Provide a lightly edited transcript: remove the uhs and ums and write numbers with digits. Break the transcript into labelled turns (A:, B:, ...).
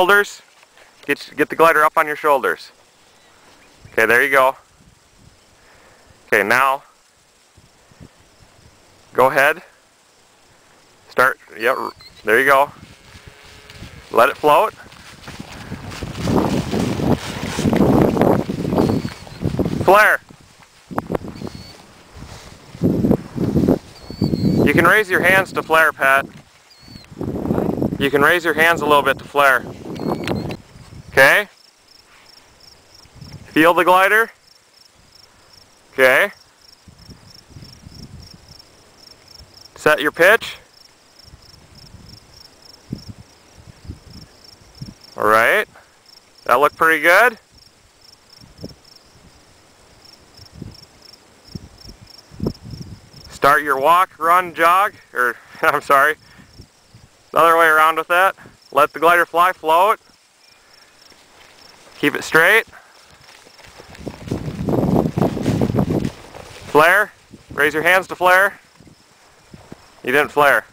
A: Shoulders. Get the glider up on your shoulders. Okay, there you go. Okay, now go ahead. Start. Yep, there you go. Let it float. Flare. You can raise your hands to flare, Pat. You can raise your hands a little bit to flare. Okay? Feel the glider? Okay. Set your pitch. Alright. That looked pretty good. Start your walk, run, jog, or I'm sorry, the other way around with that. Let the glider fly, float. Keep it straight. Flare. Raise your hands to flare. You didn't flare.